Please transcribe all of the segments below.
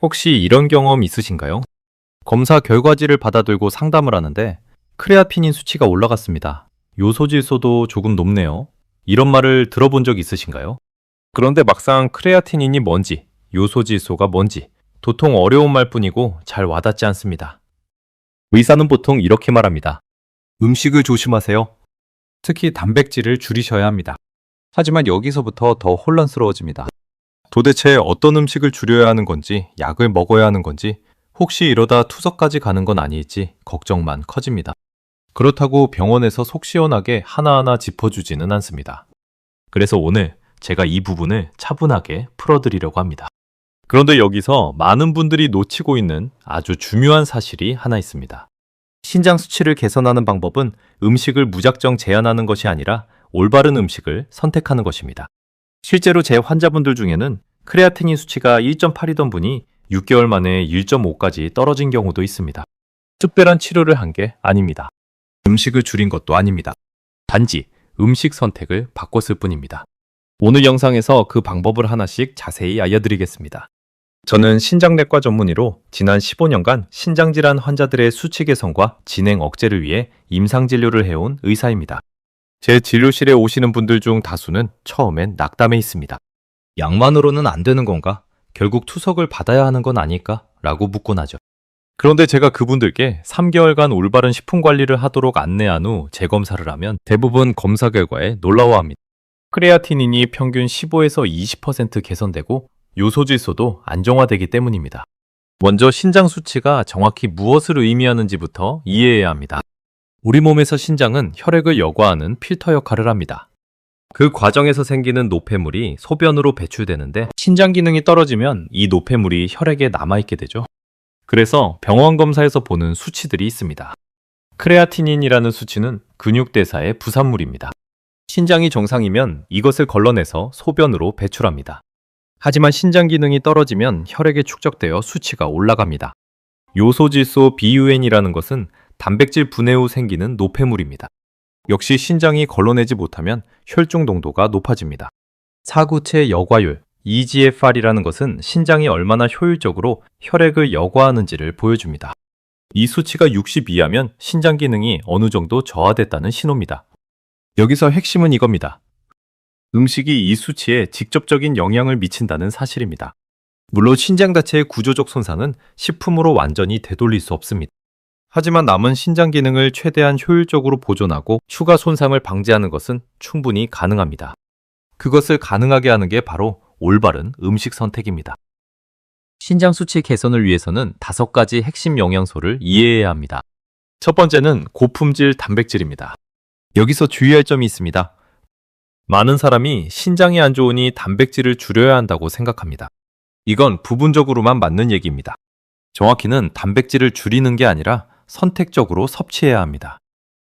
혹시 이런 경험 있으신가요? 검사 결과지를 받아들고 상담을 하는데 크레아티닌 수치가 올라갔습니다. 요소질소도 조금 높네요. 이런 말을 들어본 적 있으신가요? 그런데 막상 크레아티닌이 뭔지, 요소질소가 뭔지 도통 어려운 말뿐이고 잘 와닿지 않습니다. 의사는 보통 이렇게 말합니다. 음식을 조심하세요. 특히 단백질을 줄이셔야 합니다. 하지만 여기서부터 더 혼란스러워집니다. 도대체 어떤 음식을 줄여야 하는 건지, 약을 먹어야 하는 건지, 혹시 이러다 투석까지 가는 건 아닐지 걱정만 커집니다. 그렇다고 병원에서 속 시원하게 하나하나 짚어주지는 않습니다. 그래서 오늘 제가 이 부분을 차분하게 풀어드리려고 합니다. 그런데 여기서 많은 분들이 놓치고 있는 아주 중요한 사실이 하나 있습니다. 신장 수치를 개선하는 방법은 음식을 무작정 제한하는 것이 아니라 올바른 음식을 선택하는 것입니다. 실제로 제 환자분들 중에는 크레아티닌 수치가 1.8이던 분이 6개월 만에 1.5까지 떨어진 경우도 있습니다. 특별한 치료를 한 게 아닙니다. 음식을 줄인 것도 아닙니다. 단지 음식 선택을 바꿨을 뿐입니다. 오늘 영상에서 그 방법을 하나씩 자세히 알려드리겠습니다. 저는 신장내과 전문의로 지난 15년간 신장질환 환자들의 수치 개선과 진행 억제를 위해 임상진료를 해온 의사입니다. 제 진료실에 오시는 분들 중 다수는 처음엔 낙담해 있습니다. 약만으로는 안 되는 건가? 결국 투석을 받아야 하는 건 아닐까? 라고 묻곤 하죠. 그런데 제가 그분들께 3개월간 올바른 식품 관리를 하도록 안내한 후 재검사를 하면 대부분 검사 결과에 놀라워합니다. 크레아티닌이 평균 15에서 20% 개선되고 요소질소도 안정화되기 때문입니다. 먼저 신장 수치가 정확히 무엇을 의미하는지부터 이해해야 합니다. 우리 몸에서 신장은 혈액을 여과하는 필터 역할을 합니다. 그 과정에서 생기는 노폐물이 소변으로 배출되는데 신장 기능이 떨어지면 이 노폐물이 혈액에 남아있게 되죠. 그래서 병원 검사에서 보는 수치들이 있습니다. 크레아티닌이라는 수치는 근육대사의 부산물입니다. 신장이 정상이면 이것을 걸러내서 소변으로 배출합니다. 하지만 신장 기능이 떨어지면 혈액에 축적되어 수치가 올라갑니다. 요소질소 BUN이라는 것은 단백질 분해 후 생기는 노폐물입니다. 역시 신장이 걸러내지 못하면 혈중 농도가 높아집니다. 사구체 여과율, EGFR이라는 것은 신장이 얼마나 효율적으로 혈액을 여과하는지를 보여줍니다. 이 수치가 60 이하면 신장 기능이 어느 정도 저하됐다는 신호입니다. 여기서 핵심은 이겁니다. 음식이 이 수치에 직접적인 영향을 미친다는 사실입니다. 물론 신장 자체의 구조적 손상은 식품으로 완전히 되돌릴 수 없습니다. 하지만 남은 신장 기능을 최대한 효율적으로 보존하고 추가 손상을 방지하는 것은 충분히 가능합니다. 그것을 가능하게 하는 게 바로 올바른 음식 선택입니다. 신장 수치 개선을 위해서는 5가지 핵심 영양소를 이해해야 합니다. 첫 번째는 고품질 단백질입니다. 여기서 주의할 점이 있습니다. 많은 사람이 신장이 안 좋으니 단백질을 줄여야 한다고 생각합니다. 이건 부분적으로만 맞는 얘기입니다. 정확히는 단백질을 줄이는 게 아니라 선택적으로 섭취해야 합니다.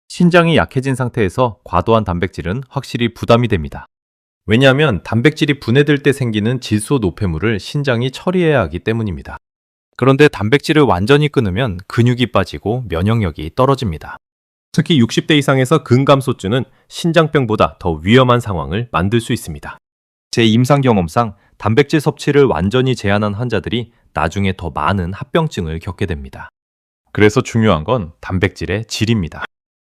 신장이 약해진 상태에서 과도한 단백질은 확실히 부담이 됩니다. 왜냐하면 단백질이 분해될 때 생기는 질소 노폐물을 신장이 처리해야 하기 때문입니다. 그런데 단백질을 완전히 끊으면 근육이 빠지고 면역력이 떨어집니다. 특히 60대 이상에서 근감소증은 신장병보다 더 위험한 상황을 만들 수 있습니다. 제 임상 경험상 단백질 섭취를 완전히 제한한 환자들이 나중에 더 많은 합병증을 겪게 됩니다. 그래서 중요한 건 단백질의 질입니다.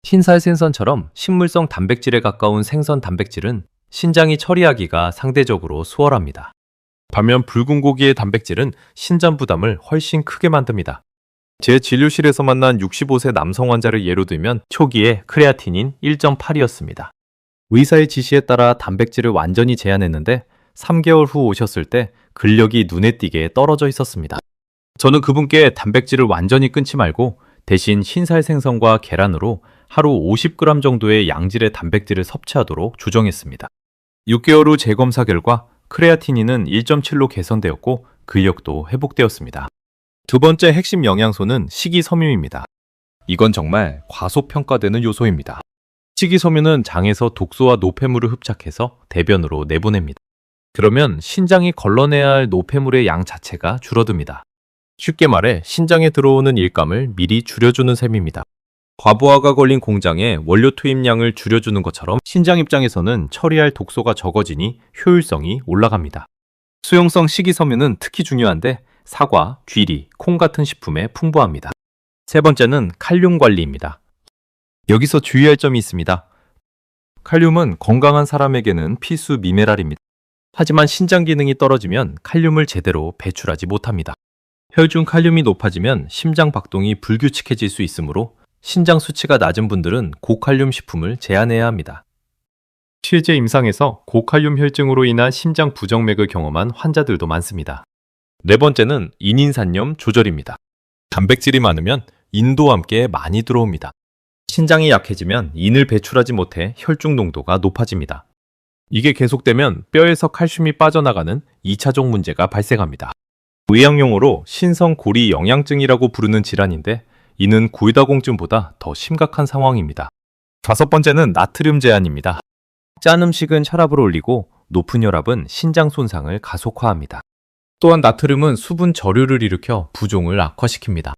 흰살 생선처럼 식물성 단백질에 가까운 생선 단백질은 신장이 처리하기가 상대적으로 수월합니다. 반면 붉은 고기의 단백질은 신장 부담을 훨씬 크게 만듭니다. 제 진료실에서 만난 65세 남성 환자를 예로 들면 초기에 크레아티닌 1.8이었습니다. 의사의 지시에 따라 단백질을 완전히 제한했는데 3개월 후 오셨을 때 근력이 눈에 띄게 떨어져 있었습니다. 저는 그분께 단백질을 완전히 끊지 말고 대신 흰살 생선과 계란으로 하루 50g 정도의 양질의 단백질을 섭취하도록 조정했습니다. 6개월 후 재검사 결과 크레아티닌은 1.7로 개선되었고 근력도 회복되었습니다. 두 번째 핵심 영양소는 식이섬유입니다. 이건 정말 과소평가되는 요소입니다. 식이섬유는 장에서 독소와 노폐물을 흡착해서 대변으로 내보냅니다. 그러면 신장이 걸러내야 할 노폐물의 양 자체가 줄어듭니다. 쉽게 말해 신장에 들어오는 일감을 미리 줄여주는 셈입니다. 과부하가 걸린 공장에 원료 투입량을 줄여주는 것처럼 신장 입장에서는 처리할 독소가 적어지니 효율성이 올라갑니다. 수용성 식이섬유는 특히 중요한데 사과, 귀리, 콩 같은 식품에 풍부합니다. 세 번째는 칼륨 관리입니다. 여기서 주의할 점이 있습니다. 칼륨은 건강한 사람에게는 필수 미네랄입니다. 하지만 신장 기능이 떨어지면 칼륨을 제대로 배출하지 못합니다. 혈중 칼륨이 높아지면 심장 박동이 불규칙해질 수 있으므로 신장 수치가 낮은 분들은 고칼륨 식품을 제한해야 합니다. 실제 임상에서 고칼륨 혈증으로 인한 심장 부정맥을 경험한 환자들도 많습니다. 네 번째는 인인산염 조절입니다. 단백질이 많으면 인도 함께 많이 들어옵니다. 신장이 약해지면 인을 배출하지 못해 혈중 농도가 높아집니다. 이게 계속되면 뼈에서 칼슘이 빠져나가는 2차적 문제가 발생합니다. 의학용어로 신성고리 영양증이라고 부르는 질환인데 이는 골다공증보다 더 심각한 상황입니다. 다섯 번째는 나트륨 제한입니다. 짠 음식은 혈압을 올리고 높은 혈압은 신장 손상을 가속화합니다. 또한 나트륨은 수분 저류를 일으켜 부종을 악화시킵니다.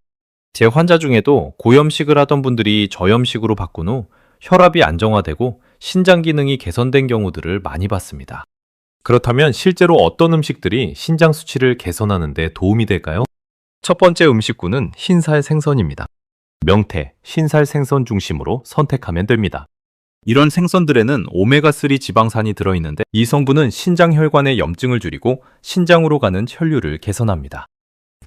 제 환자 중에도 고염식을 하던 분들이 저염식으로 바꾼 후 혈압이 안정화되고 신장 기능이 개선된 경우들을 많이 봤습니다. 그렇다면 실제로 어떤 음식들이 신장 수치를 개선하는 데 도움이 될까요? 첫 번째 음식군은 흰살 생선입니다. 명태, 흰살 생선 중심으로 선택하면 됩니다. 이런 생선들에는 오메가3 지방산이 들어있는데 이 성분은 신장 혈관의 염증을 줄이고 신장으로 가는 혈류를 개선합니다.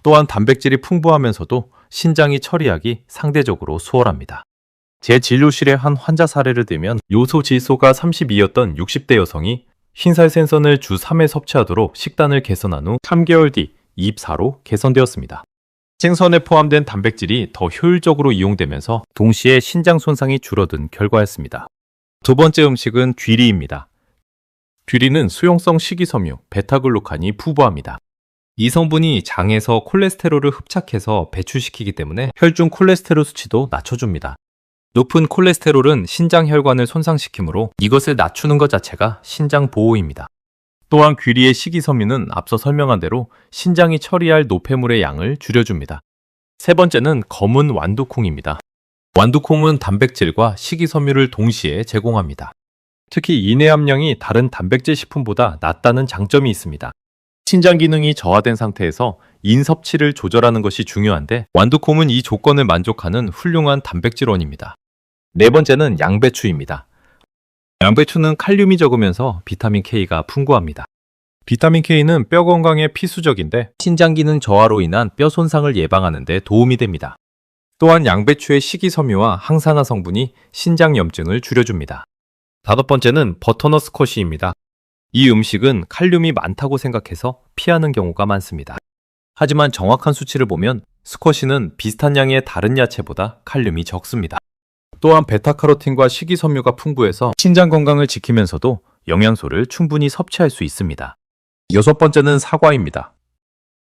또한 단백질이 풍부하면서도 신장이 처리하기 상대적으로 수월합니다. 제 진료실에 한 환자 사례를 들면 요소 질소가 32였던 60대 여성이 흰살 생선을 주 3회 섭취하도록 식단을 개선한 후 3개월 뒤 24로 개선되었습니다. 생선에 포함된 단백질이 더 효율적으로 이용되면서 동시에 신장 손상이 줄어든 결과였습니다. 두 번째 음식은 귀리입니다. 귀리는 수용성 식이섬유, 베타글루칸이 풍부합니다. 이 성분이 장에서 콜레스테롤을 흡착해서 배출시키기 때문에 혈중 콜레스테롤 수치도 낮춰줍니다. 높은 콜레스테롤은 신장 혈관을 손상시키므로 이것을 낮추는 것 자체가 신장 보호입니다. 또한 귀리의 식이섬유는 앞서 설명한 대로 신장이 처리할 노폐물의 양을 줄여줍니다. 세 번째는 검은 완두콩입니다. 완두콩은 단백질과 식이섬유를 동시에 제공합니다. 특히 인해 함량이 다른 단백질 식품보다 낮다는 장점이 있습니다. 신장 기능이 저하된 상태에서 인 섭취를 조절하는 것이 중요한데 완두콩은 이 조건을 만족하는 훌륭한 단백질원입니다. 네 번째는 양배추입니다. 양배추는 칼륨이 적으면서 비타민 K가 풍부합니다. 비타민 K는 뼈 건강에 필수적인데 신장 기능 저하로 인한 뼈 손상을 예방하는 데 도움이 됩니다. 또한 양배추의 식이섬유와 항산화 성분이 신장 염증을 줄여줍니다. 다섯 번째는 버터넛 스쿼시입니다. 이 음식은 칼륨이 많다고 생각해서 피하는 경우가 많습니다. 하지만 정확한 수치를 보면 스쿼시는 비슷한 양의 다른 야채보다 칼륨이 적습니다. 또한 베타카로틴과 식이섬유가 풍부해서 신장 건강을 지키면서도 영양소를 충분히 섭취할 수 있습니다. 여섯 번째는 사과입니다.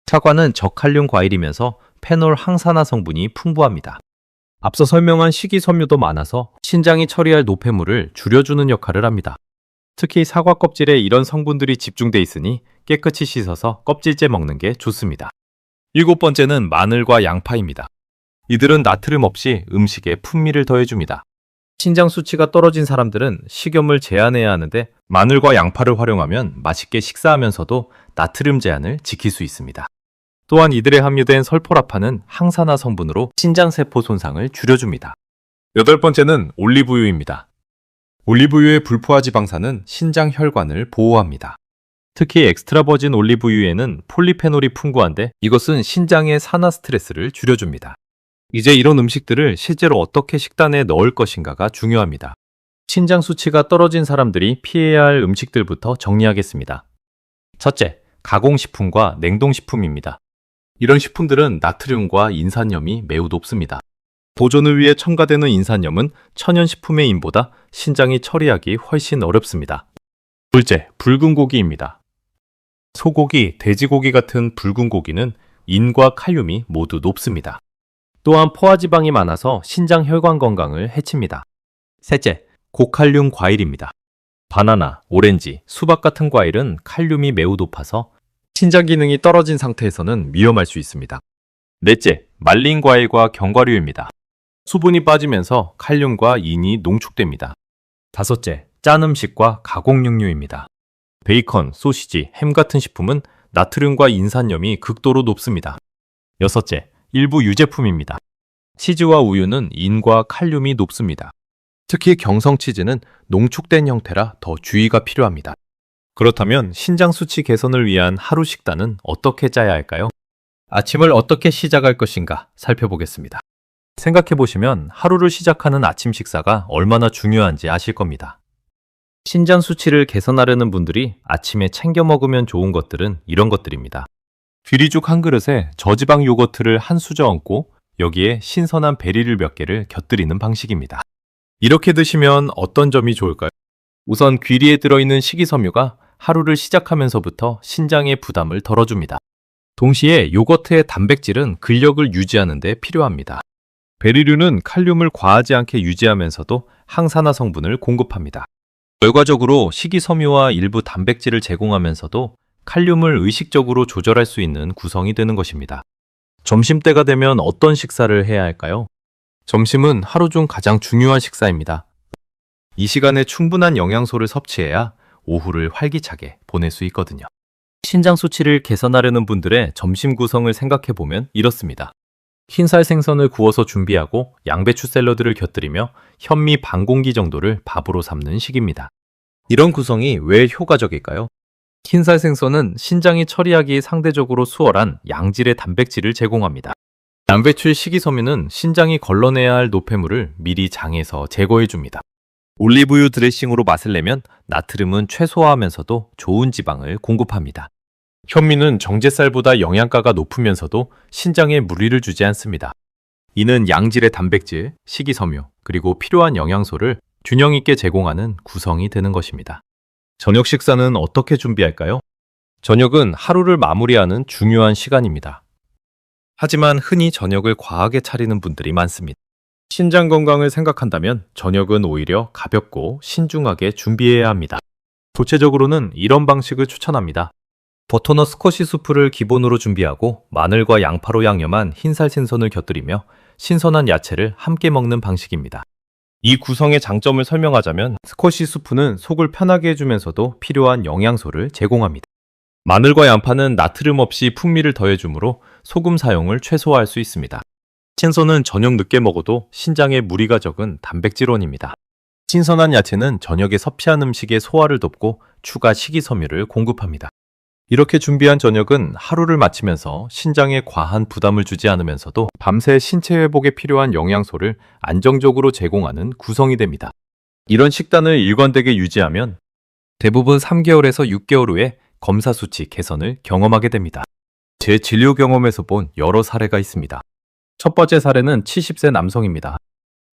사과는 저칼륨 과일이면서 페놀 항산화 성분이 풍부합니다. 앞서 설명한 식이섬유도 많아서 신장이 처리할 노폐물을 줄여주는 역할을 합니다. 특히 사과 껍질에 이런 성분들이 집중돼 있으니 깨끗이 씻어서 껍질째 먹는 게 좋습니다. 일곱 번째는 마늘과 양파입니다. 이들은 나트륨 없이 음식에 풍미를 더해줍니다. 신장 수치가 떨어진 사람들은 식염을 제한해야 하는데 마늘과 양파를 활용하면 맛있게 식사하면서도 나트륨 제한을 지킬 수 있습니다. 또한 이들에 함유된 설포라판은 항산화 성분으로 신장세포 손상을 줄여줍니다. 여덟 번째는 올리브유입니다. 올리브유의 불포화 지방산은 신장 혈관을 보호합니다. 특히 엑스트라 버진 올리브유에는 폴리페놀이 풍부한데 이것은 신장의 산화 스트레스를 줄여줍니다. 이제 이런 음식들을 실제로 어떻게 식단에 넣을 것인가가 중요합니다. 신장 수치가 떨어진 사람들이 피해야 할 음식들부터 정리하겠습니다. 첫째, 가공식품과 냉동식품입니다. 이런 식품들은 나트륨과 인산염이 매우 높습니다. 보존을 위해 첨가되는 인산염은 천연식품의 인보다 신장이 처리하기 훨씬 어렵습니다. 둘째, 붉은 고기입니다. 소고기, 돼지고기 같은 붉은 고기는 인과 칼륨이 모두 높습니다. 또한 포화지방이 많아서 신장 혈관 건강을 해칩니다. 셋째, 고칼륨 과일입니다. 바나나, 오렌지, 수박 같은 과일은 칼륨이 매우 높아서 신장 기능이 떨어진 상태에서는 위험할 수 있습니다. 넷째, 말린 과일과 견과류입니다. 수분이 빠지면서 칼륨과 인이 농축됩니다. 다섯째, 짠 음식과 가공육류입니다. 베이컨, 소시지, 햄 같은 식품은 나트륨과 인산염이 극도로 높습니다. 여섯째, 일부 유제품입니다. 치즈와 우유는 인과 칼륨이 높습니다. 특히 경성 치즈는 농축된 형태라 더 주의가 필요합니다. 그렇다면 신장 수치 개선을 위한 하루 식단은 어떻게 짜야 할까요? 아침을 어떻게 시작할 것인가 살펴보겠습니다. 생각해보시면 하루를 시작하는 아침 식사가 얼마나 중요한지 아실 겁니다. 신장 수치를 개선하려는 분들이 아침에 챙겨 먹으면 좋은 것들은 이런 것들입니다. 귀리죽 한 그릇에 저지방 요거트를 한 수저 얹고 여기에 신선한 베리를 몇 개를 곁들이는 방식입니다. 이렇게 드시면 어떤 점이 좋을까요? 우선 귀리에 들어있는 식이섬유가 하루를 시작하면서부터 신장의 부담을 덜어줍니다. 동시에 요거트의 단백질은 근력을 유지하는 데 필요합니다. 베리류는 칼륨을 과하지 않게 유지하면서도 항산화 성분을 공급합니다. 결과적으로 식이섬유와 일부 단백질을 제공하면서도 칼륨을 의식적으로 조절할 수 있는 구성이 되는 것입니다. 점심때가 되면 어떤 식사를 해야 할까요? 점심은 하루 중 가장 중요한 식사입니다. 이 시간에 충분한 영양소를 섭취해야 오후를 활기차게 보낼 수 있거든요. 신장 수치를 개선하려는 분들의 점심 구성을 생각해 보면 이렇습니다. 흰살 생선을 구워서 준비하고 양배추 샐러드를 곁들이며 현미 반 공기 정도를 밥으로 삶는 식입니다. 이런 구성이 왜 효과적일까요? 흰살 생선은 신장이 처리하기 상대적으로 수월한 양질의 단백질을 제공합니다. 양배추의 식이섬유는 신장이 걸러내야 할 노폐물을 미리 장에서 제거해 줍니다. 올리브유 드레싱으로 맛을 내면 나트륨은 최소화하면서도 좋은 지방을 공급합니다. 현미는 정제쌀보다 영양가가 높으면서도 신장에 무리를 주지 않습니다. 이는 양질의 단백질, 식이섬유, 그리고 필요한 영양소를 균형 있게 제공하는 구성이 되는 것입니다. 저녁 식사는 어떻게 준비할까요? 저녁은 하루를 마무리하는 중요한 시간입니다. 하지만 흔히 저녁을 과하게 차리는 분들이 많습니다. 신장 건강을 생각한다면 저녁은 오히려 가볍고 신중하게 준비해야 합니다. 구체적으로는 이런 방식을 추천합니다. 버터넛 스쿼시 수프를 기본으로 준비하고 마늘과 양파로 양념한 흰살 생선을 곁들이며 신선한 야채를 함께 먹는 방식입니다. 이 구성의 장점을 설명하자면 스쿼시 수프는 속을 편하게 해주면서도 필요한 영양소를 제공합니다. 마늘과 양파는 나트륨 없이 풍미를 더해주므로 소금 사용을 최소화할 수 있습니다. 생선은 저녁 늦게 먹어도 신장에 무리가 적은 단백질원입니다. 신선한 야채는 저녁에 섭취한 음식의 소화를 돕고 추가 식이섬유를 공급합니다. 이렇게 준비한 저녁은 하루를 마치면서 신장에 과한 부담을 주지 않으면서도 밤새 신체 회복에 필요한 영양소를 안정적으로 제공하는 구성이 됩니다. 이런 식단을 일관되게 유지하면 대부분 3개월에서 6개월 후에 검사 수치 개선을 경험하게 됩니다. 제 진료 경험에서 본 여러 사례가 있습니다. 첫 번째 사례는 70세 남성입니다.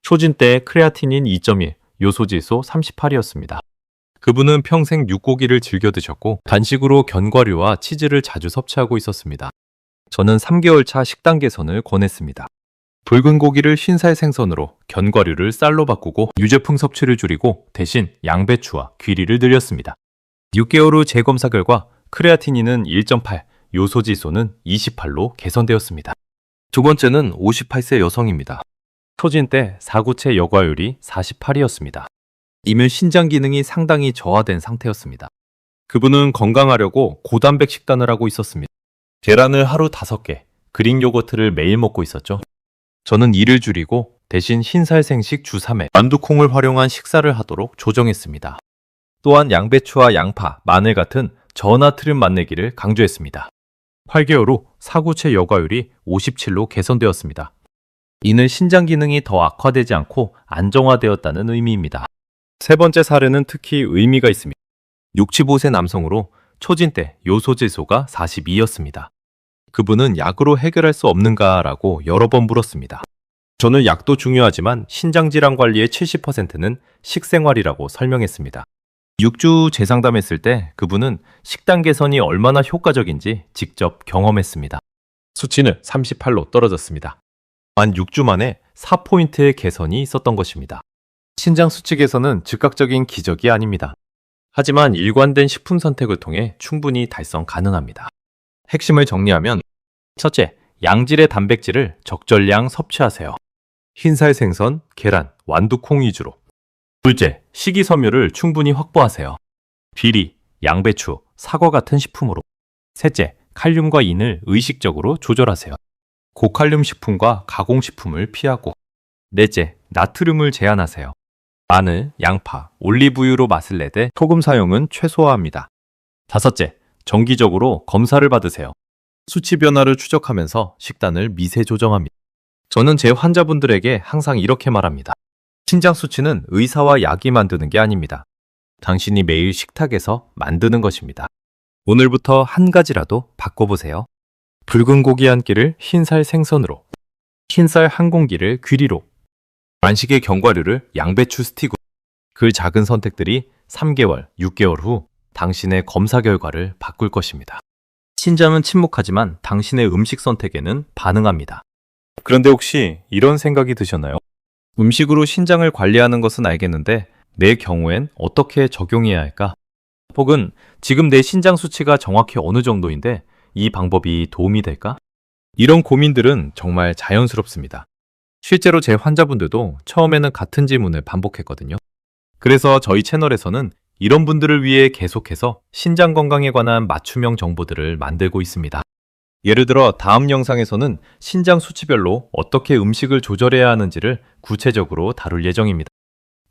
초진 때 크레아티닌 2.1, 요소질소 38이었습니다. 그분은 평생 육고기를 즐겨 드셨고 간식으로 견과류와 치즈를 자주 섭취하고 있었습니다. 저는 3개월 차 식단 개선을 권했습니다. 붉은 고기를 흰살 생선으로, 견과류를 쌀로 바꾸고 유제품 섭취를 줄이고 대신 양배추와 귀리를 늘렸습니다. 6개월 후 재검사 결과 크레아티닌은 1.8, 요소지소는 28로 개선되었습니다. 두 번째는 58세 여성입니다. 초진 때 사구체 여과율이 48이었습니다. 이면 신장 기능이 상당히 저하된 상태였습니다. 그분은 건강하려고 고단백 식단을 하고 있었습니다. 계란을 하루 5개, 그릭 요거트를 매일 먹고 있었죠. 저는 이를 줄이고 대신 흰살 생식 주 3회, 완두콩을 활용한 식사를 하도록 조정했습니다. 또한 양배추와 양파, 마늘 같은 저나트륨 맛내기를 강조했습니다. 8개월 후 사구체 여과율이 57로 개선되었습니다. 이는 신장 기능이 더 악화되지 않고 안정화되었다는 의미입니다. 세 번째 사례는 특히 의미가 있습니다. 65세 남성으로 초진 때 요소질소가 42였습니다. 그분은 약으로 해결할 수 없는가라고 여러 번 물었습니다. 저는 약도 중요하지만 신장질환 관리의 70%는 식생활이라고 설명했습니다. 6주 재상담했을 때 그분은 식단 개선이 얼마나 효과적인지 직접 경험했습니다. 수치는 38로 떨어졌습니다. 만 6주 만에 4포인트의 개선이 있었던 것입니다. 신장 수치 개선은 즉각적인 기적이 아닙니다. 하지만 일관된 식품 선택을 통해 충분히 달성 가능합니다. 핵심을 정리하면 첫째, 양질의 단백질을 적절량 섭취하세요. 흰살 생선, 계란, 완두콩 위주로. 둘째, 식이섬유를 충분히 확보하세요. 비리, 양배추, 사과 같은 식품으로. 셋째, 칼륨과 인을 의식적으로 조절하세요. 고칼륨 식품과 가공식품을 피하고. 넷째, 나트륨을 제한하세요. 마늘, 양파, 올리브유로 맛을 내되 소금 사용은 최소화합니다. 다섯째, 정기적으로 검사를 받으세요. 수치 변화를 추적하면서 식단을 미세 조정합니다. 저는 제 환자분들에게 항상 이렇게 말합니다. 신장 수치는 의사와 약이 만드는 게 아닙니다. 당신이 매일 식탁에서 만드는 것입니다. 오늘부터 한 가지라도 바꿔보세요. 붉은 고기 한 끼를 흰살 생선으로, 흰쌀 한 공기를 귀리로, 만식의 견과류를 양배추 스틱으로. 그 작은 선택들이 3개월, 6개월 후 당신의 검사 결과를 바꿀 것입니다. 신장은 침묵하지만 당신의 음식 선택에는 반응합니다. 그런데 혹시 이런 생각이 드셨나요? 음식으로 신장을 관리하는 것은 알겠는데 내 경우엔 어떻게 적용해야 할까? 혹은 지금 내 신장 수치가 정확히 어느 정도인데 이 방법이 도움이 될까? 이런 고민들은 정말 자연스럽습니다. 실제로 제 환자분들도 처음에는 같은 질문을 반복했거든요. 그래서 저희 채널에서는 이런 분들을 위해 계속해서 신장 건강에 관한 맞춤형 정보들을 만들고 있습니다. 예를 들어 다음 영상에서는 신장 수치별로 어떻게 음식을 조절해야 하는지를 구체적으로 다룰 예정입니다.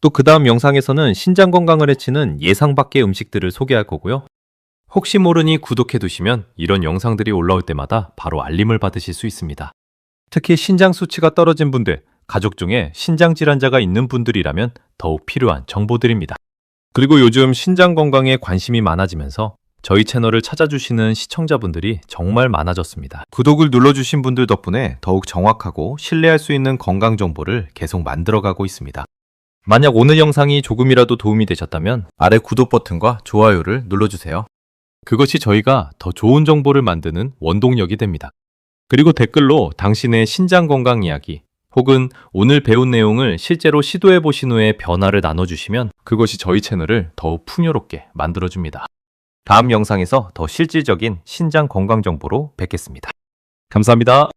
또 그 다음 영상에서는 신장 건강을 해치는 예상 밖의 음식들을 소개할 거고요. 혹시 모르니 구독해 두시면 이런 영상들이 올라올 때마다 바로 알림을 받으실 수 있습니다. 특히 신장 수치가 떨어진 분들, 가족 중에 신장 질환자가 있는 분들이라면 더욱 필요한 정보들입니다. 그리고 요즘 신장 건강에 관심이 많아지면서 저희 채널을 찾아주시는 시청자분들이 정말 많아졌습니다. 구독을 눌러주신 분들 덕분에 더욱 정확하고 신뢰할 수 있는 건강 정보를 계속 만들어가고 있습니다. 만약 오늘 영상이 조금이라도 도움이 되셨다면 아래 구독 버튼과 좋아요를 눌러주세요. 그것이 저희가 더 좋은 정보를 만드는 원동력이 됩니다. 그리고 댓글로 당신의 신장 건강 이야기 혹은 오늘 배운 내용을 실제로 시도해 보신 후에 변화를 나눠주시면 그것이 저희 채널을 더욱 풍요롭게 만들어줍니다. 다음 영상에서 더 실질적인 신장 건강 정보로 뵙겠습니다. 감사합니다.